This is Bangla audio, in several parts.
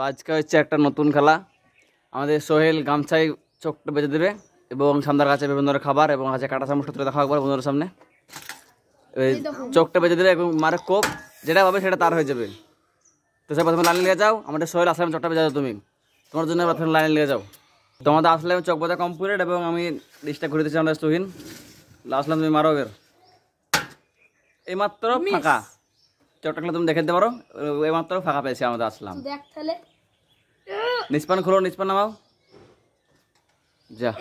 আজকে হচ্ছে একটা নতুন খেলা। আমাদের সোহেল গামছায় চোখটা বেঁধে দেবে এবং সামনের কাছে বিভিন্ন ধরনের খাবার এবং হাতে কাটা চামচ তুলে দেখা একবার বন্ধুদের সামনে। চোখটা বেঁধে দেবে এবং মারে কোপ যেটা পাবে সেটা তার হয়ে যাবে। তো সে প্রথমে লাইনে নিয়ে যাও। আমাদের সোহেল আসলাম চোখটা বেঁধে যাও, তুমি তোমার জন্য প্রথমে লাইনে নিয়ে যাও। তোমাদের আসলাম চোখ বাঁধা কমপ্লিট এবং আমি ডিশটা ঘুরে দিচ্ছি আমাদের সোহিন। আসলাম তুমি মারো বের, এইমাত্র ফাঁকা চোখটা খেলে তুমি দেখে দিতে পারো। এইমাত্র ফাঁকা পেয়েছি আমাদের আসলাম। নিষ্পান খুলো, নিষ্পান নামাও, যা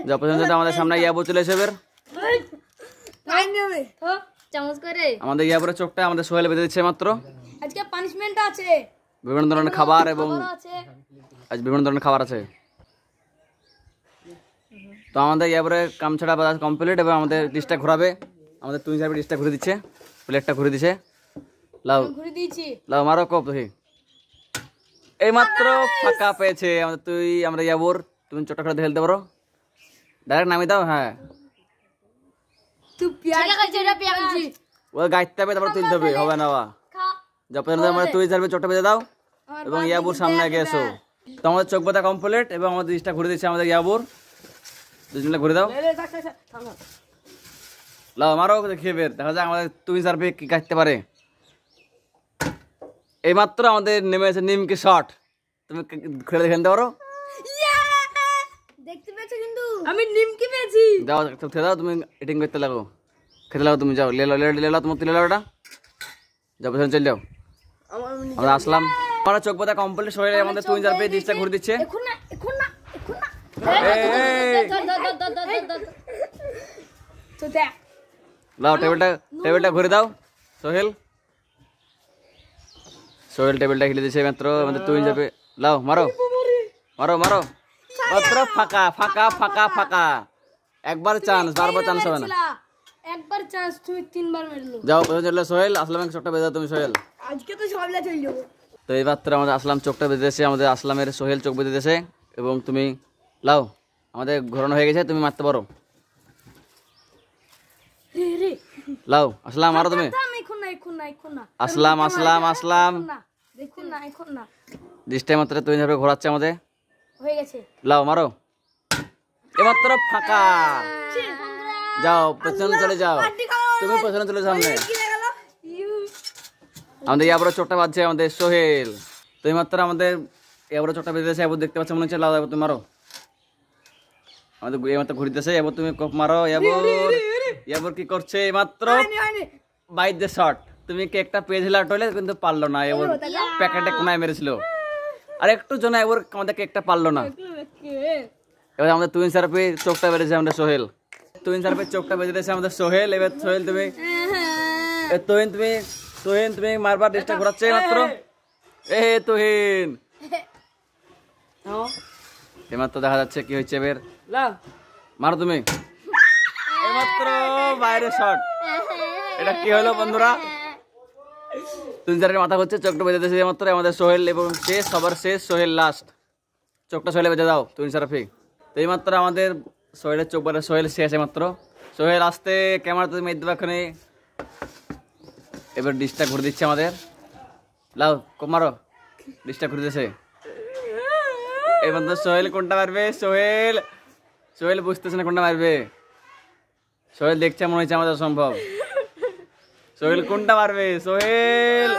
যা পর্যন্ত আমাদের সামনে ইয়াবু চলে এসে বের। আমাদের ইয়াবুরের চোখটা আমাদের সোহেল বেঁধে দিচ্ছে মাত্র। আজকে পানিশমেন্ট আছে, বিভিন্ন ধরনের খাবার এবং আজ বিভিন্ন ধরনের খাবার আছে। তো আমাদের ইয়াবুরের কামছাড়া বাজার কমপ্লিট এবং আমাদের ডিশটা ঘোরাবে। আমাদের তুই হিসাবে ডিশটা ঘুরে দিচ্ছে, প্লেটটা ঘুরে দিচ্ছে। লাও ঘুরে দিয়েছি, লাও মারো কোপ দেখি। এইমাত্র ফাঁকা পেয়েছে আমাদের তুই। আমরা ইয়াবুর তুমি চোখটা করে ঢেলতে পারো, ডাইরেক্ট নামিয়ে দাও। হ্যাঁ তুই পেঁয়াজ খাইছিস, এটা পেঁয়াজ খাইছিস, ওই গাইতে হবে তারপর তুলতে হবে, হবে না বা যা পর্যন্ত আমরা তুই হিসাবে চোখটা বেঁধে দাও এবং ইয়াবুর সামনে আগে এসো। তো আমাদের চোখ বাঁধা কমপ্লিট এবং আমাদের ডিশটা ঘুরে দিচ্ছে আমাদের ইয়াবুর। দুজনে ঘুরে দাও, লাও মারো দেখিয়ে বের, দেখা যায় আমাদের তুই সার্ভে কি কাটতে পারে। এইমাত্র আমাদের নেমে এসে নিমকি শট, তুমি খেলে দেখে নিতে পারো। দেখতে পেয়েছো কিন্তু আমি নিমকি পেয়েছি। যাও খেতে দাও, তুমি এটিং করতে লাগো, খেতে লাগো তুমি। যাও লে লো তোমার তুলে লো ওটা, যাও পেছনে চলে যাও। আমরা আসলাম, আমরা চোখ বাঁধা কমপ্লিট হয়ে আমাদের তুই সার্ভে ডিশটা ঘুরে দিচ্ছে। এখন না এখন না এখন না, তো দেখ লাও টেবিলটা ঘুরে দাও। সোহেল টেবিলটা হিলে দিচ্ছে মাত্র আমাদের তুই যাবে। লাও মারো মারো মারো, মাত্র ফাঁকা ফাঁকা ফাঁকা ফাঁকা। একবার চান্স, বারবার চান্স হবে না। একবার চান্স, তুই তিনবার মারলো। যাও প্রথমে চলে সোহেল, আসলাম চোখটা বেঁধে দাও তুমি সোহেল। আজকে তো সবলা চলে যাবো। তো এই মাত্র আমাদের আসলাম চোখটা বেঁধে দিয়েছে, আমাদের আসলামের সোহেল চোখ বেঁধে দিয়েছে এবং তুমি লাও আমাদের ঘোরানো হয়ে গেছে, তুমি মারতে পারো। লাও আসলাম মারো তুমি। আসলাম আসলাম আসলাম, দেখুন না এখন না, ডিশটা মাত্র তুই যাবে ঘোরাচ্ছে আমাদের, হয়ে গেছে। লাও মারো, এমাত্র ফাঁকা। যাও পেছনে চলে যাও, তুমি পেছনে চলে সামনে। আমাদের ইয়াবুর চোখটা বাজছে আমাদের সোহেল। তো এইমাত্র আমাদের ইয়াবুর চোখটা বেঁধেছে, এবার দেখতে পাচ্ছ মনে হচ্ছে। লাও এবার তুমি মারো, আমাদের এইমাত্র ঘুরিতেছে। এবার তুমি কোপ মারো। ইয়াবুর কি করছে এইমাত্র বাইট দ্য শট। তুমি কেকটা পেয়েছিল টলে কিন্তু পারলো না, এবার প্যাকেটে কোনায় মেরেছিল আর একটু জন্য এবার আমাদের কেকটা পারলো না। এবার আমাদের তুই সার্ফে চোখটা বেঁধেছে আমাদের সোহেল। তুই সার্ফে চোখটা বেঁধে দিয়েছে আমাদের সোহেল। এবার সোহেল তুমি তুমি মারবার ডিশটা ঘোরাচ্ছে মাত্র। তুহিন এইমাত্র দেখা যাচ্ছে কি হচ্ছে। এবার মারো তুমি, এইমাত্র বাইরে শট। এটা কি হলো বন্ধুরা? তুই সার্ফের মাথা হচ্ছে, চোখটা বেঁধে দিয়েছে এইমাত্র আমাদের সোহেল এবং শেষ সবার শেষ সোহেল লাস্ট। চোখটা সোহেলে বেঁধে দাও তুই সার্ফে। তো এইমাত্র আমাদের সোহেলের চোখ বেঁধে সোহেল শেষ। মাত্র সোহেল আসতে ক্যামেরা তুমি মেয়ে দেবে এখানে। এবার ডিশটা ঘুরে দিচ্ছে আমাদের। লাও মারো, ডিশটা ঘুরে দিচ্ছে। এবার তো সোহেল কোনটা মারবে? সোহেল বুঝতেছে না কোনটা মারবে। সোহেল দেখছে মনে হচ্ছে আমাদের সম্ভব। সোহেল কোনটা মারবে? সোহেল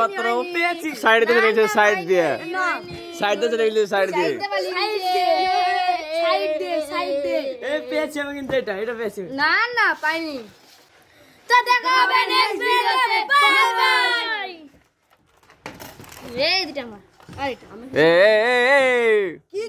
মাত্র সাইড দিয়ে রেখেছে, সাইড দিয়ে চলে গেছে, সাইড দিয়ে না না পাইনি। তো দেখা হবে নেক্সট ভিডিওতে, বাই বাই। এই দিটা আমার, আরে এটা আমি কি